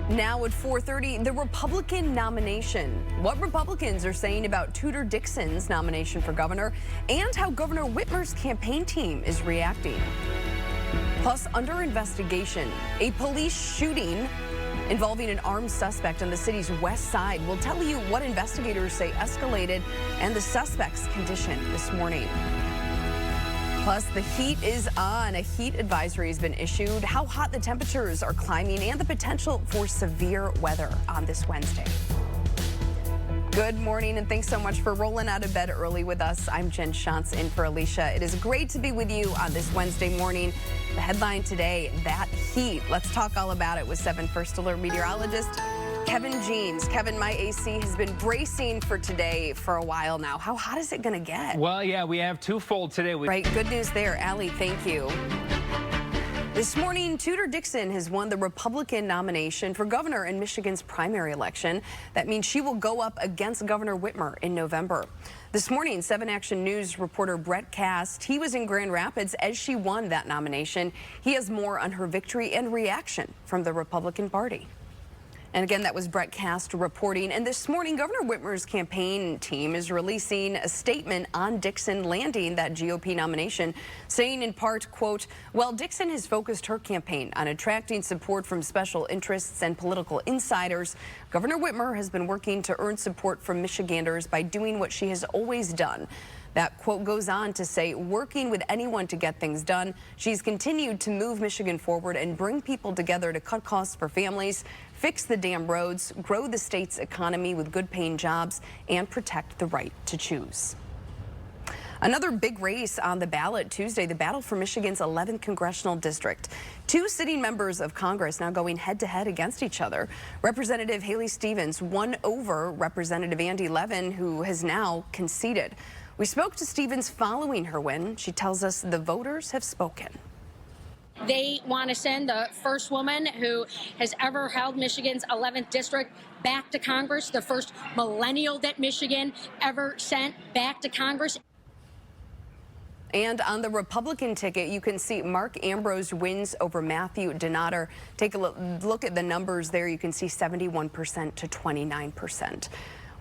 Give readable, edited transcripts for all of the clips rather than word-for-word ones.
Now at 4:30, the Republican nomination. What Republicans are saying about Tudor Dixon's nomination for governor and how Governor Whitmer's campaign team is reacting. Plus, under investigation, a police shooting involving an armed suspect on the city's west side. We'll tell you what investigators say escalated and the suspect's condition this morning. Plus, the heat is on. A heat advisory has been issued, how hot the temperatures are climbing, and the potential for severe weather on this Wednesday. Good morning, and thanks so much for rolling out of bed early with us. I'm Jen Shantz in for Alicia. It is great to be with you on this Wednesday morning. The headline today, that heat. Let's talk all about it with 7 First Alert meteorologist Kevin Jeans. Kevin, my AC has been bracing for today for a while now. How hot is it going to get? Well, yeah, we have twofold today. Right, good news there. Allie, thank you. This morning, Tudor Dixon has won the Republican nomination for governor in Michigan's primary election. That means she will go up against Governor Whitmer in November. This morning, 7 Action News reporter Brett Kast, he was in Grand Rapids as she won that nomination. He has more on her victory and reaction from the Republican Party. And again, that was Brett Kast reporting. And this morning, Governor Whitmer's campaign team is releasing a statement on Dixon landing that GOP nomination, saying in part, quote, "Well, Dixon has focused her campaign on attracting support from special interests and political insiders. Governor Whitmer has been working to earn support from Michiganders by doing what she has always done." That quote goes on to say, working with anyone to get things done, she's continued to move Michigan forward and bring people together to cut costs for families, fix the damn roads, grow the state's economy with good-paying jobs, and protect the right to choose. Another big race on the ballot Tuesday, the battle for Michigan's 11th congressional district. 2 sitting members of Congress now going head-to-head against each other. Representative Haley Stevens won over Representative Andy Levin, who has now conceded. We spoke to Stevens following her win. She tells us the voters have spoken. They want to send the first woman who has ever held Michigan's 11th district back to Congress, the first millennial that Michigan ever sent back to Congress. And on the Republican ticket, you can see Mark Ambrose wins over Matthew Donater. Take a look at the numbers there. You can see 71% to 29%.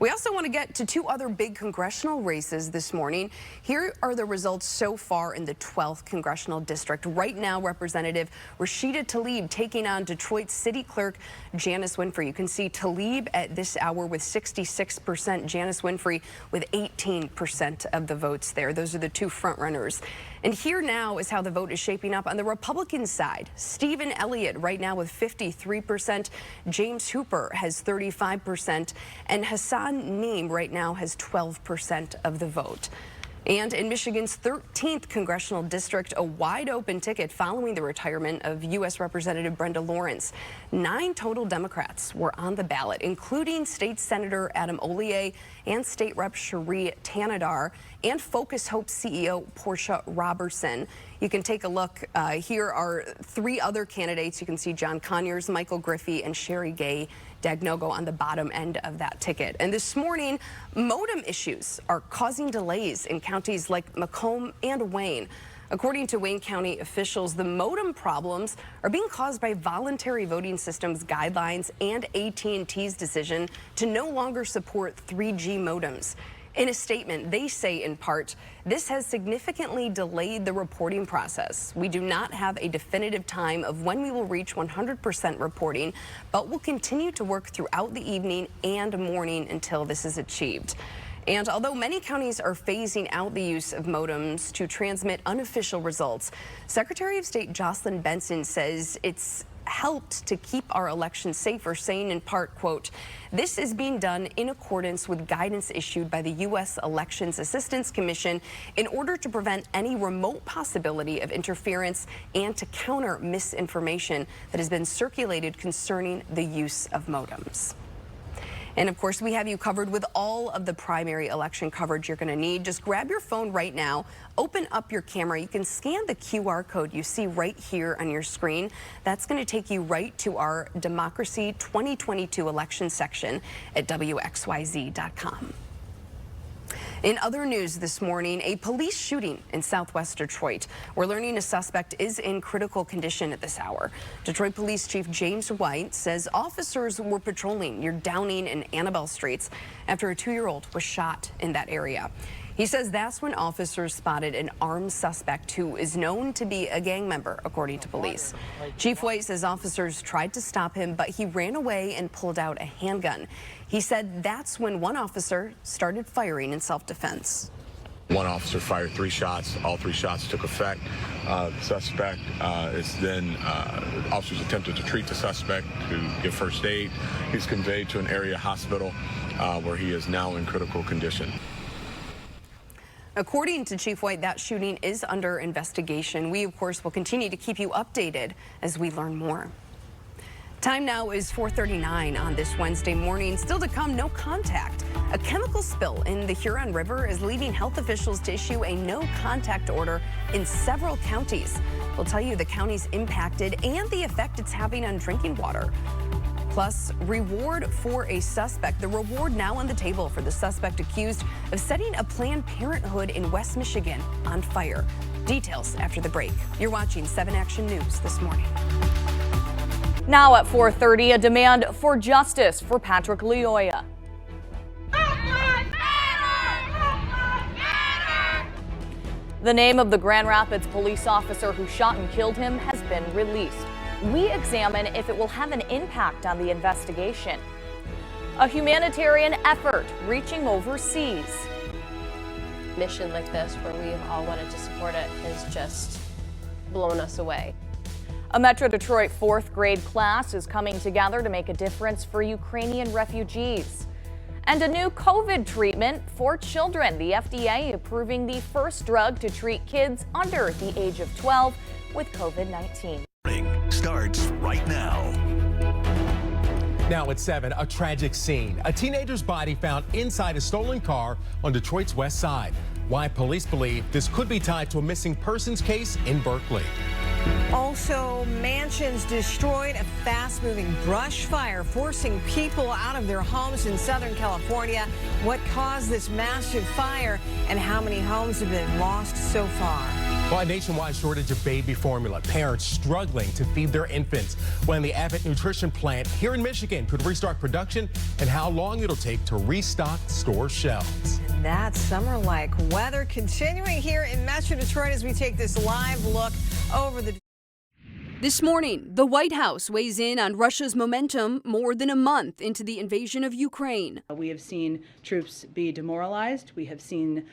We also want to get to 2 other big congressional races this morning. Here are the results so far in the 12th congressional district. Right now, Representative Rashida Tlaib taking on Detroit City Clerk Janice Winfrey. You can see Tlaib at this hour with 66%, Janice Winfrey with 18% of the votes there. Those are the 2 frontrunners. And here now is how the vote is shaping up on the Republican side. Stephen Elliott right now with 53%. James Hooper has 35%. And Hassan Neem right now has 12% of the vote. And in Michigan's 13th congressional district, a wide open ticket following the retirement of U.S. Representative Brenda Lawrence. 9 total Democrats were on the ballot, including State Senator Adam Ollier and State Rep Cherie Tanadar and Focus Hope CEO Portia Robertson. You can take a look. Here are 3 other candidates. You can see John Conyers, Michael Griffey, and Sherry Gay Dagnogo on the bottom end of that ticket. And this morning, modem issues are causing delays in counties like Macomb and Wayne. According to Wayne County officials, the modem problems are being caused by voluntary voting systems guidelines and AT&T's decision to no longer support 3G modems. In a statement, they say in part, this has significantly delayed the reporting process. We do not have a definitive time of when we will reach 100% reporting, but will continue to work throughout the evening and morning until this is achieved. And although many counties are phasing out the use of modems to transmit unofficial results, Secretary of State Jocelyn Benson says it's helped to keep our elections safer, saying in part, quote, "This is being done in accordance with guidance issued by the U.S. Elections Assistance Commission in order to prevent any remote possibility of interference and to counter misinformation that has been circulated concerning the use of modems." And of course, we have you covered with all of the primary election coverage you're going to need. Just grab your phone right now, open up your camera. You can scan the QR code you see right here on your screen. That's going to take you right to our Democracy 2022 election section at WXYZ.com. In other news this morning, a police shooting in southwest Detroit. We're learning a suspect is in critical condition at this hour. Detroit Police Chief James White says officers were patrolling near Downing and Annabelle Streets after a 2-year-old was shot in that area. He says that's when officers spotted an armed suspect who is known to be a gang member, according to police. Chief White says officers tried to stop him, but he ran away and pulled out a handgun. He said that's when one officer started firing in self-defense. One officer fired 3 shots. All 3 shots took effect. The suspect is then, officers attempted to treat the suspect, to give first aid. He's conveyed to an area hospital where he is now in critical condition. According to Chief White, that shooting is under investigation. We, of course, will continue to keep you updated as we learn more. Time now is 4:39 on this Wednesday morning. Still to come, no contact. A chemical spill in the Huron River is leading health officials to issue a no contact order in several counties. We'll tell you the counties impacted and the effect it's having on drinking water. Plus, reward for a suspect. The reward now on the table for the suspect accused of setting a Planned Parenthood in West Michigan on fire. Details after the break. You're watching 7 Action News this morning. Now at 4:30, a demand for justice for Patrick Lyoya. The name of the Grand Rapids police officer who shot and killed him has been released. We examine if it will have an impact on the investigation. A humanitarian effort reaching overseas. Mission like this, where we've all wanted to support it, has just blown us away. A Metro Detroit 4th grade class is coming together to make a difference for Ukrainian refugees. And a new COVID treatment for children. The FDA approving the first drug to treat kids under the age of 12 with COVID-19. Starts right now. Now at 7, a tragic scene. A teenager's body found inside a stolen car on Detroit's west side. Why police believe this could be tied to a missing persons case in Berkeley. Also, mansions destroyed, a fast-moving brush fire forcing people out of their homes in Southern California. What caused this massive fire and how many homes have been lost so far? Well, a nationwide shortage of baby formula. Parents struggling to feed their infants. When the Abbott Nutrition plant here in Michigan could restart production and how long it'll take to restock store shelves. That summer-like weather continuing here in Metro Detroit as we take this live look over the... This morning, the White House weighs in on Russia's momentum more than a month into the invasion of Ukraine. We have seen troops be demoralized. We have seen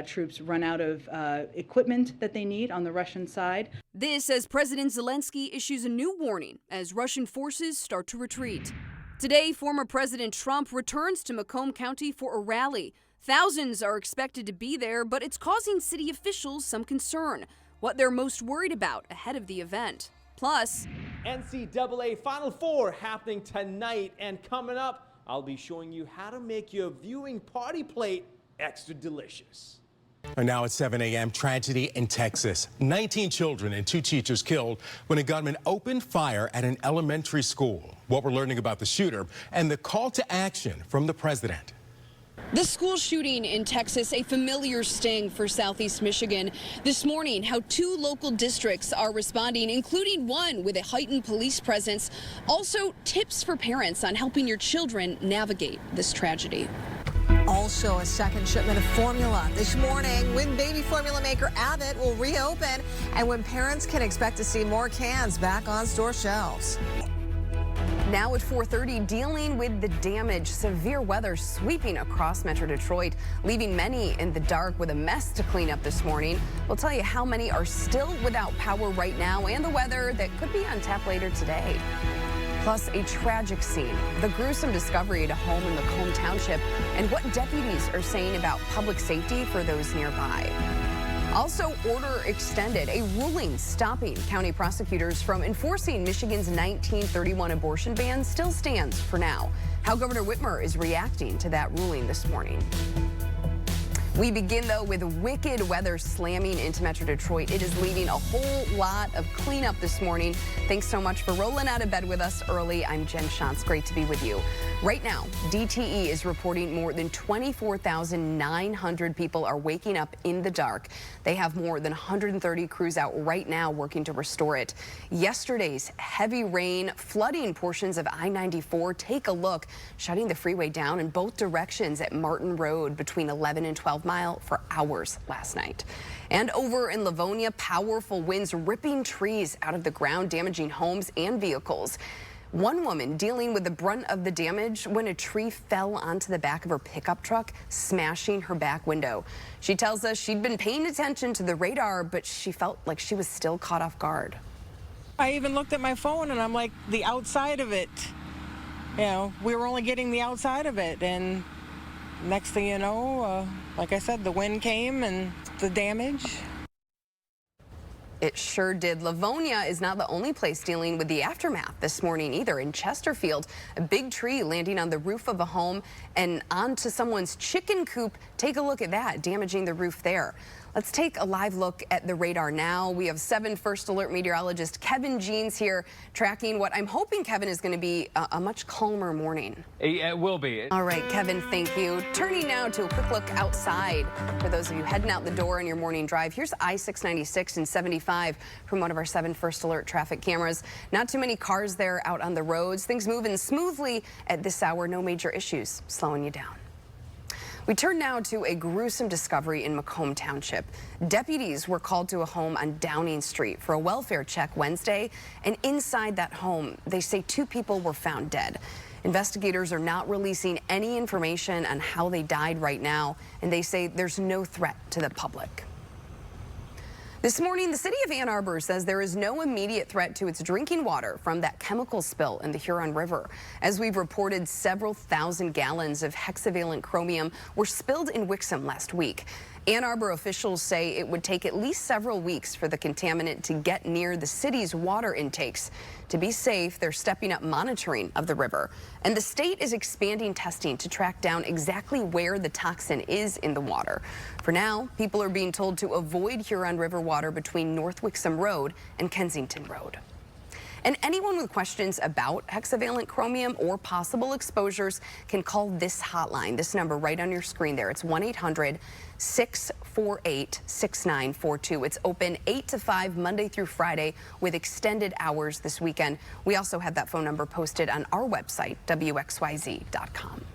troops run out of equipment that they need on the Russian side. This as President Zelensky issues a new warning as Russian forces start to retreat. Today, former President Trump returns to Macomb County for a rally. Thousands are expected to be there, but it's causing city officials some concern. What they're most worried about ahead of the event. Plus, NCAA Final Four happening tonight, and coming up, I'll be showing you how to make your viewing party plate extra delicious. And now at 7 a.m., tragedy in Texas. 19 children and 2 teachers killed when a gunman opened fire at an elementary school. What we're learning about the shooter and the call to action from the president. the school shooting in Texas, a familiar sting for Southeast Michigan. This morning, how 2 local districts are responding, including one with a heightened police presence. Also, tips for parents on helping your children navigate this tragedy. Also, a second shipment of formula this morning when baby formula maker Abbott will reopen and when parents can expect to see more cans back on store shelves. Now at 4:30, dealing with the damage, severe weather sweeping across Metro Detroit, leaving many in the dark with a mess to clean up this morning. We'll tell you how many are still without power right now and the weather that could be on tap later today. Plus, a tragic scene, the gruesome discovery at a home in Macomb Township, and what deputies are saying about public safety for those nearby. Also, order extended, a ruling stopping county prosecutors from enforcing Michigan's 1931 abortion ban still stands for now. How Governor Whitmer is reacting to that ruling this morning. We begin, though, with wicked weather slamming into Metro Detroit. It is leaving a whole lot of cleanup this morning. Thanks so much for rolling out of bed with us early. I'm Jen Shantz. Great to be with you. Right now, DTE is reporting more than 24,900 people are waking up in the dark. They have more than 130 crews out right now working to restore it. Yesterday's heavy rain flooding portions of I-94. Take a look, shutting the freeway down in both directions at Martin Road between 11 and 12 Mile for hours last night. And over in Livonia, powerful winds ripping trees out of the ground, damaging homes and vehicles. One woman dealing with the brunt of the damage when a tree fell onto the back of her pickup truck, smashing her back window. She tells us she'd been paying attention to the radar, but she felt like she was still caught off guard. I even looked at my phone and I'm like, the outside of it. You know, we were only getting the outside of it, and next thing you know, like I said, the wind came and the damage. It sure did. Livonia is not the only place dealing with the aftermath this morning either. In Chesterfield, a big tree landing on the roof of a home and onto someone's chicken coop. Take a look at that, damaging the roof there. Let's take a live look at the radar now. We have 7 First Alert meteorologist Kevin Jeans here tracking what I'm hoping, Kevin, is going to be a much calmer morning. It will be. All right, Kevin, thank you. Turning now to a quick look outside for those of you heading out the door on your morning drive. Here's I-696 and 75 from one of our 7 First Alert traffic cameras. Not too many cars there out on the roads. Things moving smoothly at this hour. No major issues slowing you down. We turn now to a gruesome discovery in Macomb Township. Deputies were called to a home on Downing Street for a welfare check Wednesday, and inside that home, they say 2 people were found dead. Investigators are not releasing any information on how they died right now, and they say there's no threat to the public. This morning, the city of Ann Arbor says there is no immediate threat to its drinking water from that chemical spill in the Huron River. As we've reported, several thousand gallons of hexavalent chromium were spilled in Wixom last week. Ann Arbor officials say it would take at least several weeks for the contaminant to get near the city's water intakes. To be safe, they're stepping up monitoring of the river. And the state is expanding testing to track down exactly where the toxin is in the water. For now, people are being told to avoid Huron River water between North Wixom Road and Kensington Road. And anyone with questions about hexavalent chromium or possible exposures can call this hotline, this number right on your screen there. It's 1-800-648-6942. It's open 8 to 5 Monday through Friday with extended hours this weekend. We also have that phone number posted on our website, WXYZ.com.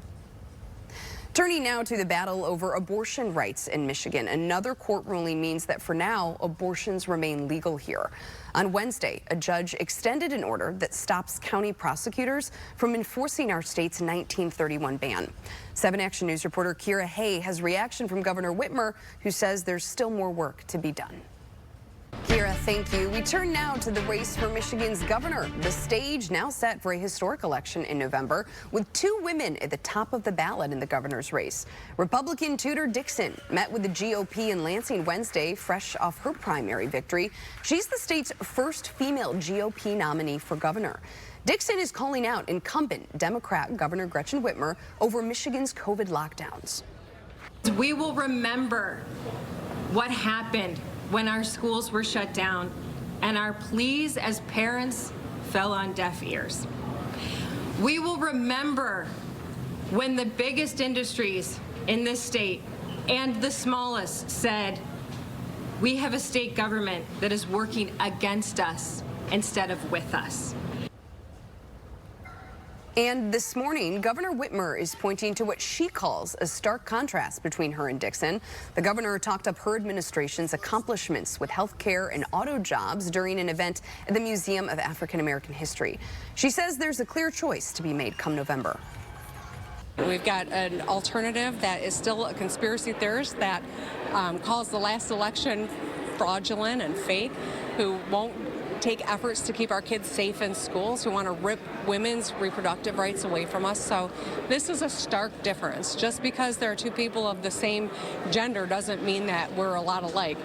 Turning now to the battle over abortion rights in Michigan. Another court ruling means that for now, abortions remain legal here. On Wednesday, a judge extended an order that stops county prosecutors from enforcing our state's 1931 ban. 7 Action News reporter Kira Hay has reaction from Governor Whitmer, who says there's still more work to be done. Kira, thank you. We turn now to the race for Michigan's governor. The stage now set for a historic election in November with 2 women at the top of the ballot in the governor's race. Republican Tudor Dixon met with the GOP in Lansing Wednesday, fresh off her primary victory. She's the state's first female GOP nominee for governor. Dixon is calling out incumbent Democrat Governor Gretchen Whitmer over Michigan's COVID lockdowns. We will remember what happened when our schools were shut down and our pleas as parents fell on deaf ears. We will remember when the biggest industries in this state and the smallest said, we have a state government that is working against us instead of with us. And this morning, Governor Whitmer is pointing to what she calls a stark contrast between her and Dixon. The governor talked up her administration's accomplishments with health care and auto jobs during an event at the Museum of African American History. She says there's a clear choice to be made come November. We've got an alternative that is still a conspiracy theorist that calls the last election fraudulent and fake, who won't take efforts to keep our kids safe in schools, who want to rip women's reproductive rights away from us. So this is a stark difference. Just because there are 2 people of the same gender doesn't mean that we're a lot alike.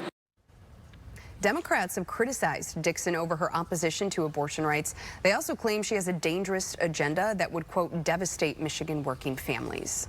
Democrats have criticized Dixon over her opposition to abortion rights. They also claim she has a dangerous agenda that would, quote, devastate Michigan working families.